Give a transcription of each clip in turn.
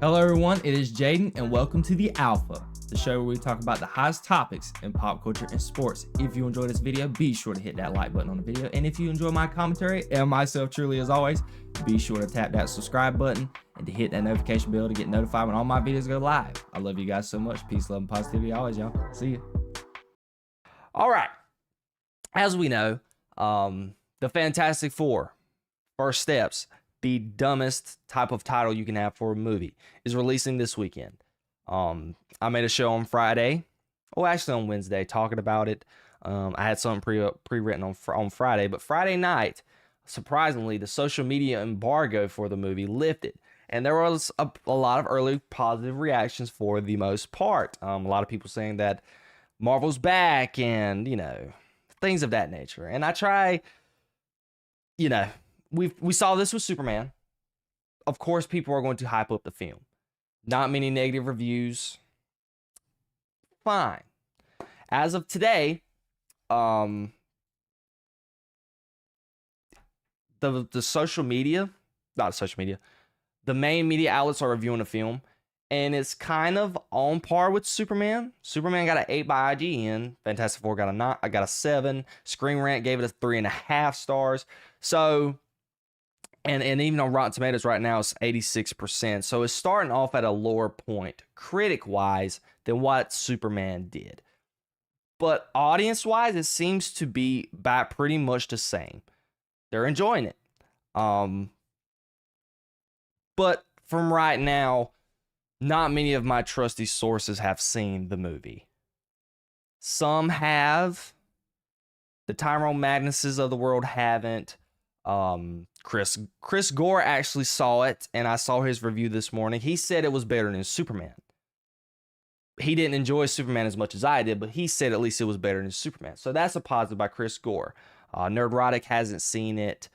Hello everyone, it is Jayden and welcome to The Alpha, the show where we talk about the hottest topics in pop culture and sports. If you enjoyed this video, be sure to hit that like button on the video, and if you enjoy my commentary and myself truly as always, be sure to tap that subscribe button and to hit that notification bell to get notified when all my videos go live. I love you guys so much. Peace, love, and positivity always, y'all. See ya. All right, as we know, the Fantastic Four, First Steps, the dumbest type of title you can have for a movie, is releasing this weekend. I made a show on Friday, actually on Wednesday, talking about it. I had something pre-written on Friday, but Friday night, surprisingly, the social media embargo for the movie lifted, and there was a lot of early positive reactions for the most part. A lot of people saying that Marvel's back and, things of that nature. And I try, we saw this with Superman. Of course, people are going to hype up the film. Not many negative reviews. Fine. As of today, the social media, not social media, the main media outlets are reviewing the film, and it's kind of on par with Superman. Superman got an 8 by IGN. Fantastic Four got a 9. I got a 7. Screen Rant gave it a 3.5 stars. So, and even on Rotten Tomatoes right now, it's 86%. So it's starting off at a lower point, critic-wise, than what Superman did. But audience-wise, it seems to be back pretty much the same. They're enjoying it. But from right now, not many of my trusty sources have seen the movie. Some have. The Tyrone Magnuses of the world haven't. Chris Gore actually saw it, and I saw his review this morning. He said it was better than Superman. He didn't enjoy Superman as much as I did, but he said at least it was better than Superman. So that's a positive by Chris Gore. Nerdrotic hasn't seen it.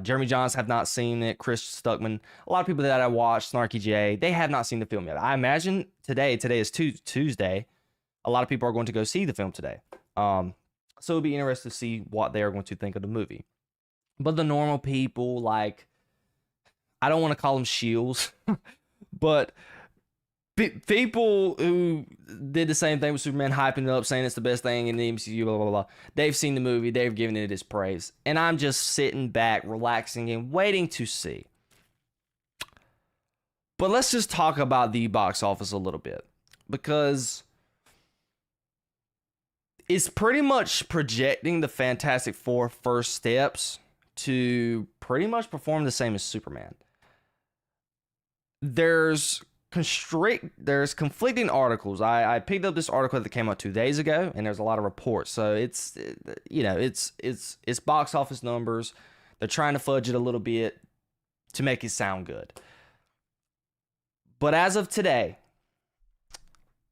Jeremy Johns have not seen it. Chris Stuckman, a lot of people that I watched, Snarky J, they have not seen the film yet. I imagine today is Tuesday, a lot of people are going to go see the film today. So it'll be interesting to see what they are going to think of the movie. But the normal people, like, I don't want to call them shills, but people who did the same thing with Superman, hyping it up, saying it's the best thing in the MCU, blah, blah, blah. They've seen the movie. They've given it its praise. And I'm just sitting back, relaxing, and waiting to see. But let's just talk about the box office a little bit, because it's pretty much projecting the Fantastic Four First Steps to pretty much perform the same as Superman. There's conflicting articles. I picked up this article that came out 2 days ago, and there's a lot of reports. So it's box office numbers. They're trying to fudge it a little bit to make it sound good. But as of today,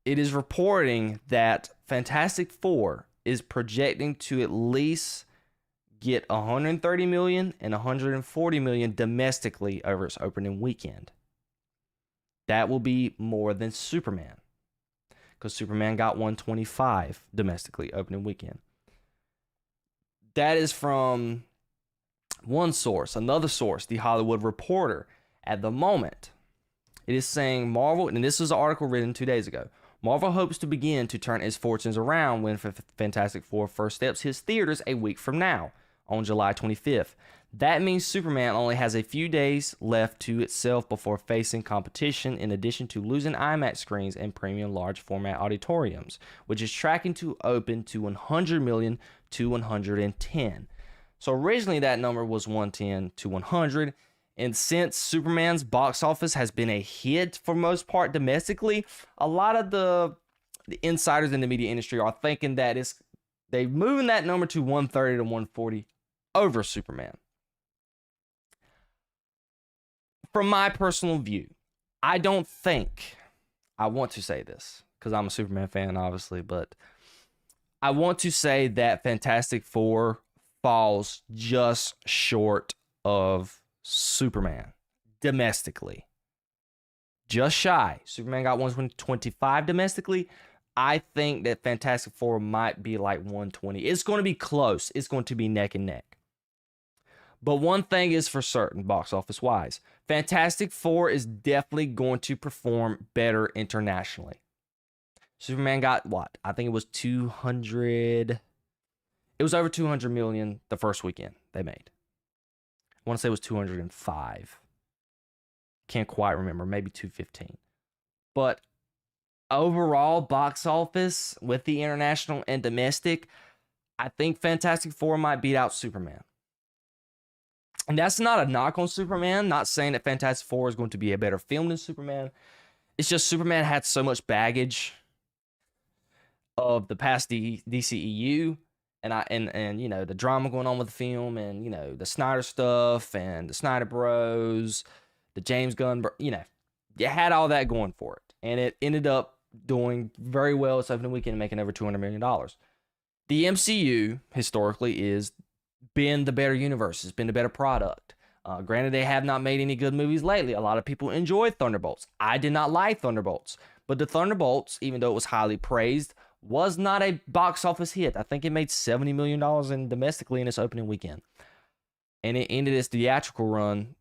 it is reporting that Fantastic Four is projecting to at least get 130 million and 140 million domestically over its opening weekend. That will be more than Superman, because Superman got 125 domestically opening weekend. That is from one source. Another source, The Hollywood Reporter, at the moment, it is saying Marvel, and this was an article written 2 days ago, Marvel hopes to begin to turn its fortunes around when Fantastic Four First Steps hits theaters a week from now, on July 25th. That means Superman only has a few days left to itself before facing competition, in addition to losing IMAX screens and premium large format auditoriums, which is tracking to open to 100 million to 110. So originally that number was 110 to 100. And since Superman's box office has been a hit for most part domestically, a lot of the insiders in the media industry are thinking that they're moving that number to 130 to 140 over Superman. From my personal view, I don't think, I want to say this because I'm a Superman fan, obviously, but I want to say that Fantastic Four falls just short of Superman domestically. Just shy. Superman got 125 domestically. I think that Fantastic Four might be like 120. It's going to be close. It's going to be neck and neck. But one thing is for certain, box office wise, Fantastic Four is definitely going to perform better internationally. Superman got what? I think it was 200. It was over 200 million the first weekend they made. I want to say it was 205. Can't quite remember. Maybe 215. But overall box office with the international and domestic, I think Fantastic Four might beat out Superman. And that's not a knock on Superman. Not saying that Fantastic Four is going to be a better film than Superman. It's just Superman had so much baggage of the past DCEU, and you know, the drama going on with the film, and you know, the Snyder stuff and the Snyder Bros, the James Gunn, you know, you had all that going for it, and it ended up doing very well its opening weekend, making over $200 million. The MCU historically is been the better universe. It's been the better product. Granted, they have not made any good movies lately. A lot of people enjoyed Thunderbolts. I did not like Thunderbolts, but the Thunderbolts, even though it was highly praised, was not a box office hit. I think it made $70 million domestically in its opening weekend, and it ended its theatrical run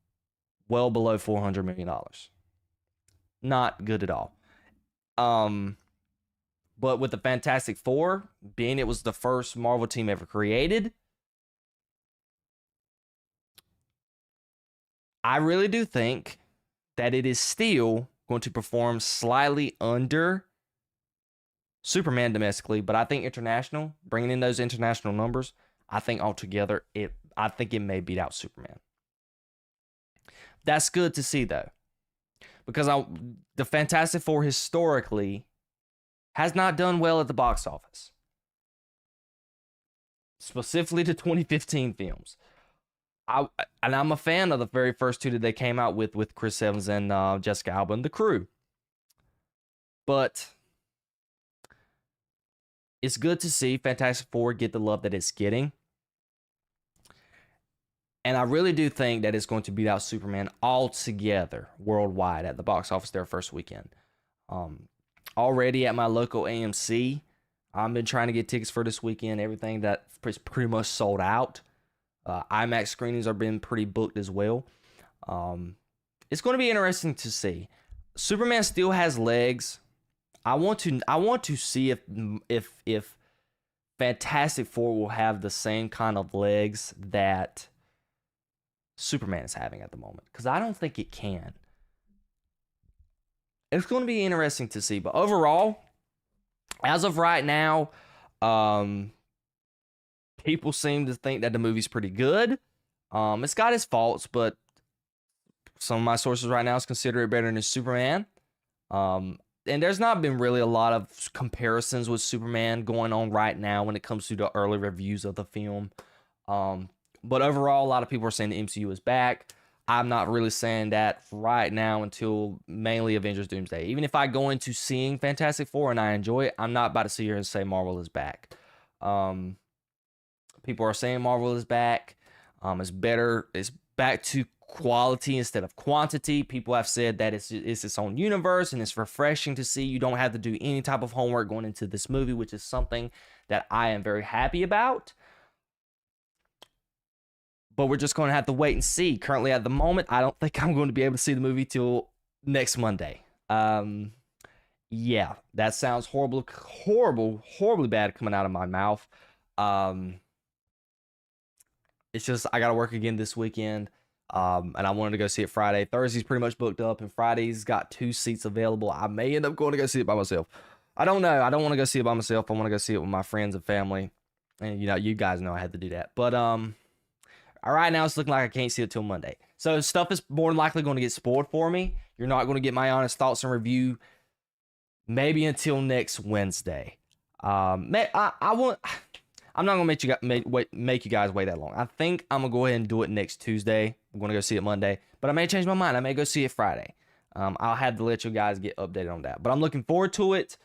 well below $400 million. Not good at all. But with the Fantastic Four, being it was the first Marvel team ever created, I really do think that it is still going to perform slightly under Superman domestically, but I think international, bringing in those international numbers, I think altogether it may beat out Superman. That's good to see though, because the Fantastic Four historically has not done well at the box office, specifically the 2015 films. I'm a fan of the very first two that they came out with Chris Evans and Jessica Alba and the crew. But it's good to see Fantastic Four get the love that it's getting. And I really do think that it's going to beat out Superman altogether worldwide at the box office their first weekend. Already at my local AMC, I've been trying to get tickets for this weekend. Everything that is pretty much sold out. IMAX screenings are being pretty booked as well. It's going to be interesting to see. Superman still has legs. I want to see if Fantastic Four will have the same kind of legs that Superman is having at the moment, because I don't think it can. It's going to be interesting to see, but overall, as of right now, people seem to think that the movie's pretty good. It's got its faults, but some of my sources right now consider it better than Superman. And there's not been really a lot of comparisons with Superman going on right now when it comes to the early reviews of the film. But overall, a lot of people are saying the MCU is back. I'm not really saying that right now until mainly Avengers Doomsday. Even if I go into seeing Fantastic Four and I enjoy it, I'm not about to sit here and say Marvel is back. People are saying Marvel is back. It's better. It's back to quality instead of quantity. People have said that it's its own universe, and it's refreshing to see. You don't have to do any type of homework going into this movie, which is something that I am very happy about. But we're just going to have to wait and see. Currently, at the moment, I don't think I'm going to be able to see the movie till next Monday. Yeah, that sounds horribly bad coming out of my mouth. It's just I got to work again this weekend, and I wanted to go see it Friday. Thursday's pretty much booked up, and Friday's got 2 seats available. I may end up going to go see it by myself. I don't know. I don't want to go see it by myself. I want to go see it with my friends and family, and you guys know I had to do that. But right now it's looking like I can't see it till Monday. So stuff is more than likely going to get spoiled for me. You're not going to get my honest thoughts and review maybe until next Wednesday. I'm not going to make you guys wait that long. I think I'm going to go ahead and do it next Tuesday. I'm going to go see it Monday, but I may change my mind. I may go see it Friday. I'll have to let you guys get updated on that, but I'm looking forward to it.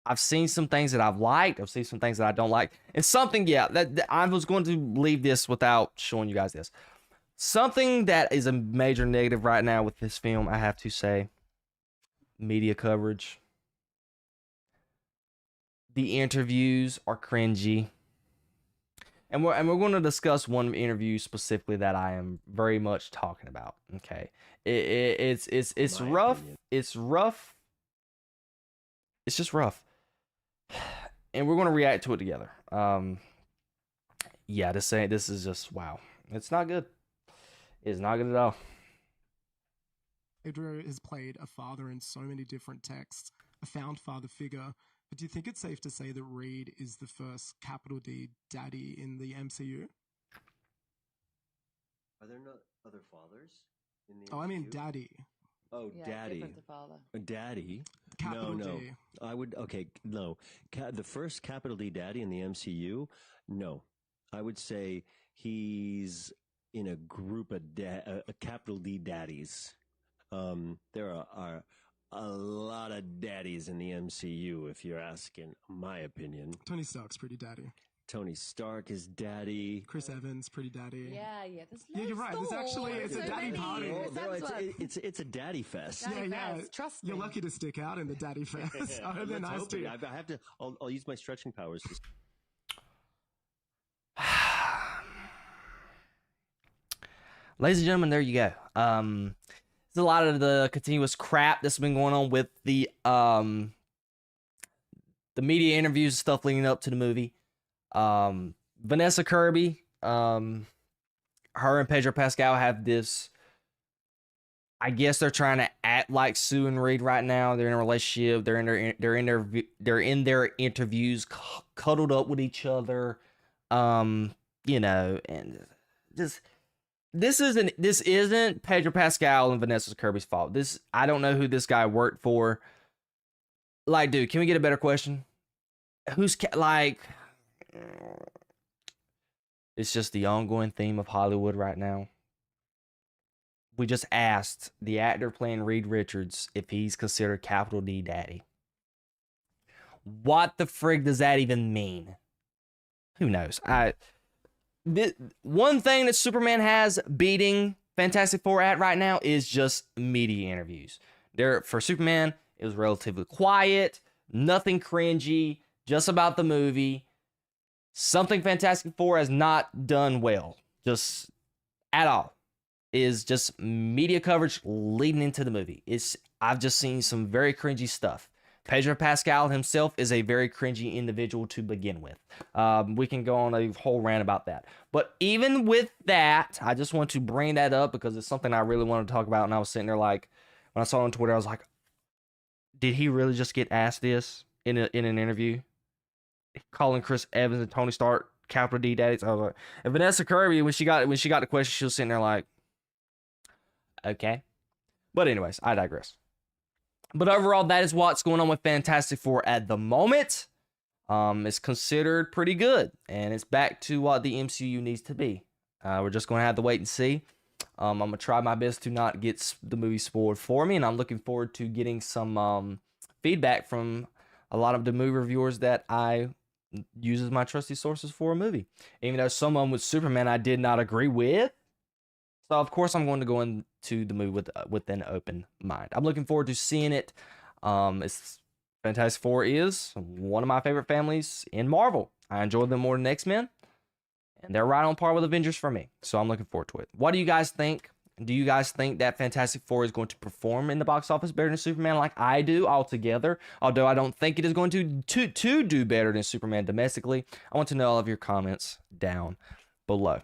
I've seen some things that I've liked. I've seen some things that I don't like. And something, that I was going to leave this without showing you guys this. Something that is a major negative right now with this film, I have to say, media coverage. The interviews are cringy. and we're going to discuss one interview specifically that I am very much talking about. Okay, it's My rough. opinion. It's rough. It's just rough, and we're going to react to it together. Yeah, this is just wow. It's not good. It's not good at all. Pedro has played a father in so many different texts, a found father figure. But do you think it's safe to say that Reed is the first capital D daddy in the MCU? Are there not other fathers in the Oh, I mean MCU? daddy. Oh, Yeah, daddy. different to father. Daddy. Capital no. D. I would. Okay, no. The first capital D daddy in the MCU. No, I would say he's in a group of capital D daddies. There are a lot of daddies in the MCU, if you're asking my opinion. Tony Stark's pretty daddy. Tony Stark is daddy. Chris Evans, pretty daddy. Yeah. There's Yeah, you're right. There's actually- it's a daddy party. It's a daddy fest. Daddy Yeah. fest, trust me. You're lucky to stick out in the daddy fest. Oh, they're Let's nice hope to it. you. I have to. I'll use my stretching powers. Ladies and gentlemen, there you go. There's a lot of the continuous crap that's been going on with the media interviews and stuff leading up to the movie. Vanessa Kirby, her and Pedro Pascal have this. I guess they're trying to act like Sue and Reed right now. They're in a relationship. They're in their interviews, cuddled up with each other. You know, and just this isn't Pedro Pascal and Vanessa Kirby's fault. I don't know who this guy worked for. Like, dude, can we get a better question? It's just the ongoing theme of Hollywood right now. We just asked the actor playing Reed Richards if he's considered capital D daddy. What the frig does that even mean? Who knows? One thing that Superman has beating Fantastic Four at right now is just media interviews. For Superman, it was relatively quiet, nothing cringy, just about the movie. Something Fantastic Four has not done well, just at all, is just media coverage leading into the movie. I've just seen some very cringy stuff. Pedro Pascal himself is a very cringy individual to begin with. We can go on a whole rant about that. But even with that, I just want to bring that up because it's something I really wanted to talk about. And I was sitting there like, when I saw it on Twitter, I was like, did he really just get asked this in an interview? Calling Chris Evans and Tony Stark capital D daddies. I was like, and Vanessa Kirby, when she got the question, she was sitting there like, okay. But anyways, I digress. But overall, that is what's going on with Fantastic Four at the moment. It's considered pretty good, and it's back to what the MCU needs to be. We're just going to have to wait and see. I'm going to try my best to not get the movie spoiled for me, and I'm looking forward to getting some feedback from a lot of the movie reviewers that I use as my trusty sources for a movie. Even though someone with Superman I did not agree with. So, of course, I'm going to go into the movie with an open mind. I'm looking forward to seeing it. Fantastic Four is one of my favorite families in Marvel. I enjoy them more than X-Men, and they're right on par with Avengers for me. So I'm looking forward to it. What do you guys think? Do you guys think that Fantastic Four is going to perform in the box office better than Superman like I do altogether? Although I don't think it is going to do better than Superman domestically. I want to know all of your comments down below.